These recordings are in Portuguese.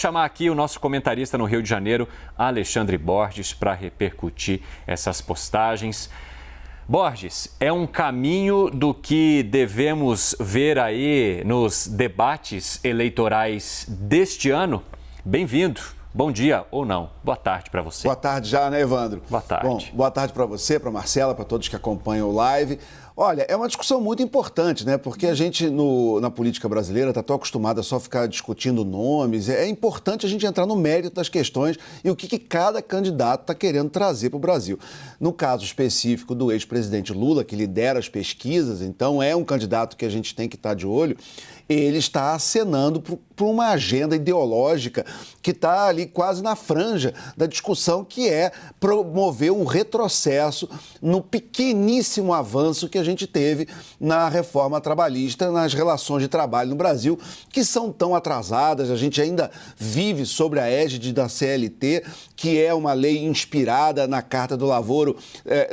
Chamar aqui o nosso comentarista no Rio de Janeiro, Alexandre Borges, para repercutir essas postagens. Borges, é um caminho do que devemos ver aí nos debates eleitorais deste ano? Bem-vindo. Bom dia ou não. Boa tarde para você. Boa tarde já, né, Evandro? Boa tarde. Bom, boa tarde para você, para Marcela, para todos que acompanham o live. Olha, é uma discussão muito importante, né? Porque a gente, na política brasileira, está tão acostumado a só ficar discutindo nomes. É importante a gente entrar no mérito das questões e o que cada candidato está querendo trazer para o Brasil. No caso específico do ex-presidente Lula, que lidera as pesquisas, então é um candidato que a gente tem que estar de olho. Ele está acenando para uma agenda ideológica que está ali quase na franja da discussão, que é promover um retrocesso no pequeníssimo avanço que a gente teve na reforma trabalhista, nas relações de trabalho no Brasil, que são tão atrasadas. A gente ainda vive sobre a égide da CLT, que é uma lei inspirada na Carta do Lavoro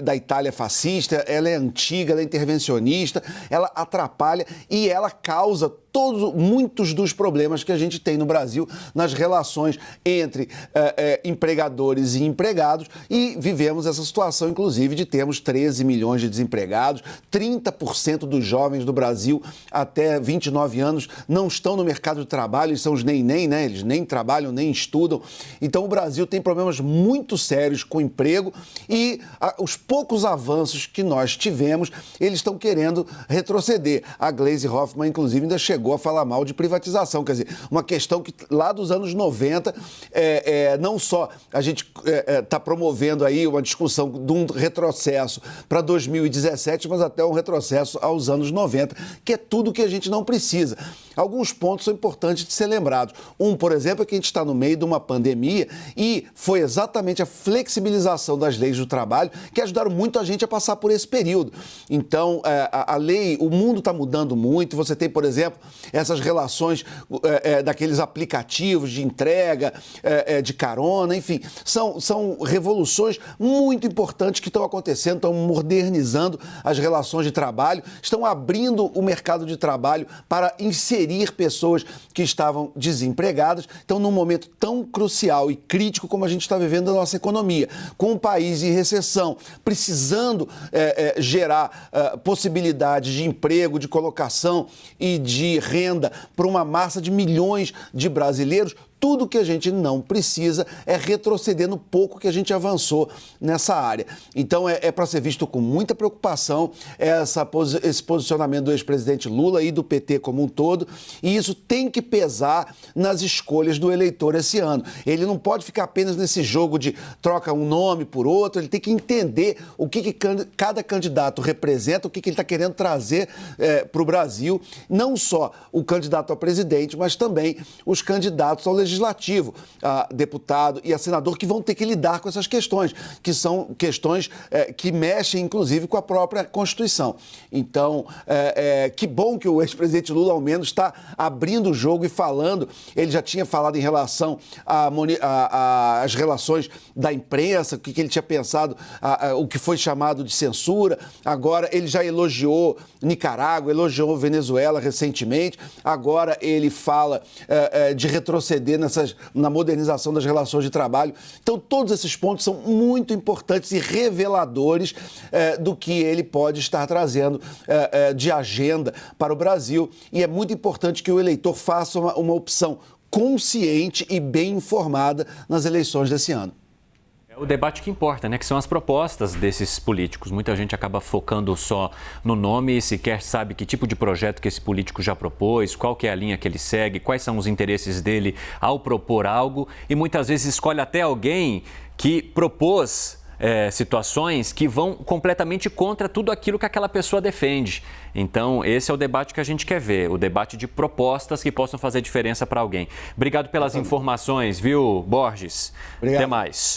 da Itália fascista. Ela é antiga, ela é intervencionista, ela atrapalha e ela causa muitos dos problemas que a gente tem no Brasil nas relações entre empregadores e empregados, e vivemos essa situação, inclusive, de termos 13 milhões de desempregados, 30% dos jovens do Brasil até 29 anos não estão no mercado de trabalho, eles são os nem, né? Eles nem trabalham, nem estudam. Então o Brasil tem problemas muito sérios com emprego e os poucos avanços que nós tivemos, eles estão querendo retroceder. A Gleisi Hoffmann, inclusive, ainda chegou a falar mal de privatização, quer dizer, uma questão que lá dos anos 90, não só a gente está promovendo aí uma discussão de um retrocesso para 2017, mas até um retrocesso aos anos 90, que é tudo que a gente não precisa. Alguns pontos são importantes de ser lembrados. Por exemplo, é que a gente está no meio de uma pandemia e foi exatamente a flexibilização das leis do trabalho que ajudaram muito a gente a passar por esse período. Então, a lei, o mundo está mudando muito. Você tem, por exemplo, essas relações daqueles aplicativos de entrega, de carona, enfim, são revoluções muito importantes que estão acontecendo, estão modernizando as relações de trabalho, estão abrindo o mercado de trabalho para inserir pessoas que estavam desempregadas. Então, num momento tão crucial e crítico como a gente está vivendo na nossa economia, com o país em recessão, precisando gerar possibilidades de emprego, de colocação e de renda para uma massa de milhões de brasileiros, tudo que a gente não precisa é retroceder no pouco que a gente avançou nessa área. Então, é para ser visto com muita preocupação esse posicionamento do ex-presidente Lula e do PT como um todo, e isso tem que pesar nas escolhas do eleitor esse ano. Ele não pode ficar apenas nesse jogo de troca um nome por outro, ele tem que entender o que cada candidato representa, o que ele está querendo trazer para o Brasil, não só o candidato a presidente, mas também os candidatos ao legislativo, a deputado e a senador, que vão ter que lidar com essas questões, que são questões que mexem, inclusive, com a própria Constituição. Então, que bom que o ex-presidente Lula, ao menos, está abrindo o jogo e falando. Ele já tinha falado em relação às relações da imprensa, o que ele tinha pensado, o que foi chamado de censura. Agora, ele já elogiou Nicarágua, elogiou Venezuela recentemente. Agora, ele fala de retroceder na modernização das relações de trabalho. Então, todos esses pontos são muito importantes e reveladores do que ele pode estar trazendo de agenda para o Brasil. E é muito importante que o eleitor faça uma opção consciente e bem informada nas eleições desse ano. O debate que importa, né? Que são as propostas desses políticos. Muita gente acaba focando só no nome e sequer sabe que tipo de projeto que esse político já propôs, qual que é a linha que ele segue, quais são os interesses dele ao propor algo, e muitas vezes escolhe até alguém que propôs situações que vão completamente contra tudo aquilo que aquela pessoa defende. Então, esse é o debate que a gente quer ver, o debate de propostas que possam fazer diferença para alguém. Obrigado pelas informações, viu, Borges? Obrigado. Até mais.